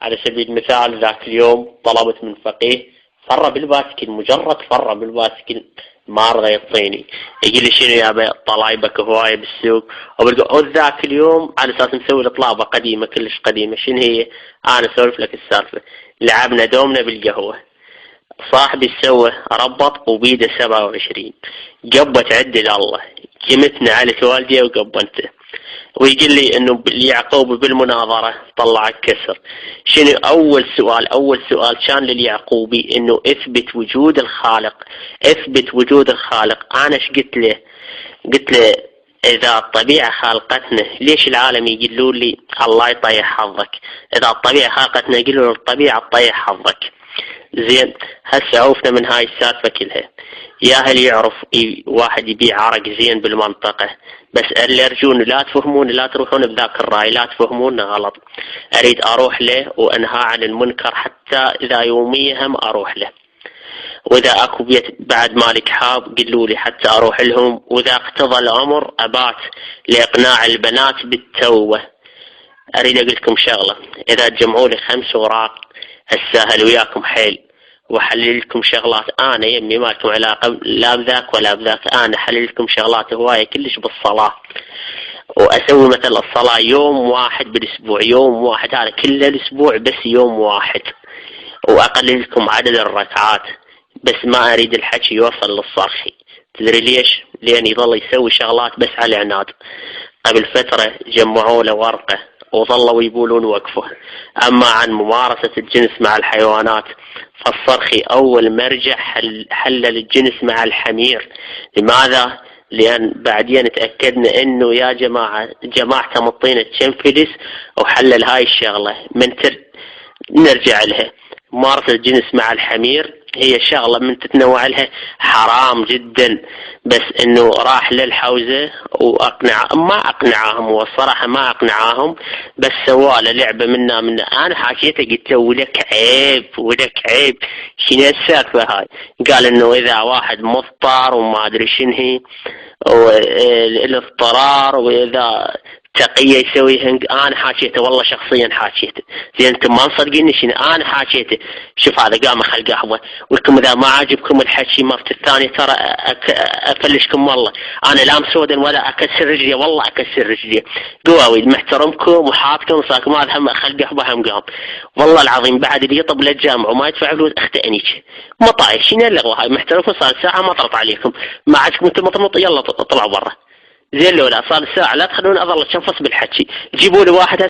على سبيل المثال ذاك اليوم طلبت من فقيه فر بالباسكل، مجرد فر بالباسكل ما رضى يعطيني، يقول لي شنو يا طلايبك هوايه بالسوق، او ذاك اليوم على اساس نسوي طلابه قديمه كلش قديمه. شنو هي؟ انا اسولف لك السالفه. لعبنا دومنا بالقهوه، صاحبي سوى ربط وبيده 27 قبت عدل الله، جمتنا على والدي وقبنته، ويقول لي انه اليعقوبي بالمناظرة طلع كسر. شنو اول سؤال؟ اول سؤال كان لليعقوبي انه اثبت وجود الخالق، اثبت وجود الخالق. انا ايش قلت له؟ قلت له اذا الطبيعة خلقتنا ليش العالم يقولوا لي الله يطيح حظك؟ اذا الطبيعة خلقتنا يقولوا له الطبيعة تطيح حظك. زين، هسه عوفنا من هاي السالفة كلها. يا هل يعرف واحد يبيع عرق زين بالمنطقة، بس اللي ارجون لا تفهمون، لا تروحون بذاك الراي، لا تفهمون غلط. اريد اروح له وانهى عن المنكر، حتى اذا يوميا هم اروح له. واذا اكو بيت بعد مالك حاب قلوا لي حتى اروح لهم. واذا اقتضى الامر ابات لاقناع البنات بالتوبة. اريد اقول لكم شغلة، اذا تجمعوا لي 5 اوراق هسهل وياكم حيل وحلل لكم شغلات. انا يمي ما لكم علاقه لا بذاك ولا بذاك، انا حلل لكم شغلات هوايه كلش بالصلاه، واسوي مثل الصلاه يوم واحد بالاسبوع، يوم واحد، هذا كل الاسبوع بس يوم واحد، واقلل لكم عدد الركعات، بس ما اريد الحكي يوصل للصرخي. تدري ليش؟ لان يظل يسوي شغلات بس على عناد. قبل فتره جمعوا له ورقه وظلوا يقولون وقفه. اما عن ممارسة الجنس مع الحيوانات فالصرخي اول مرجع حلل الجنس مع الحمير. لماذا؟ لان بعدين تأكدنا انه يا جماعة مطينة تشنفلس وحلل هاي الشغلة. من نرجع لها، ممارسة الجنس مع الحمير هي شغلة من تتنوع لها حرام جدا، بس انه راح للحوزة ما اقنعاهم، والصراحة ما اقنعاهم، بس سواله لعبة منا. انا حكيته قلت له ولك عيب، ولك عيب، شنو السالفة هاي؟ قال انه اذا واحد مضطر وما ادري شنو هي والاضطرار، واذا تقية يسويها. انا حاكيته والله شخصيا حاكيته. زين انتم ما مصدقيني شنو انا حاكيته؟ شوف هذا قام اخل قهوه، ولكم اذا ما عاجبكم الحكي مرت الثانيه ترى افلشكم والله. انا لا مسودا ولا اكسر رجلي، والله اكسر رجلي. قواوي محترمكم وحاطكم صاكم هذا هم اخل قهوه هم قام. والله العظيم بعد اللي يطب للجامعه وما يدفع فلوس اختئنيك مطايش. شنو اللغوه هاي؟ محترمكم صار ساعه مطرت عليكم، ما عجبكم انتم مطمط يلا طلعوا برا. زين لو لا صار ساعة لا تخلون اظل اتشنفص بالحكي. جيبوا لي واحد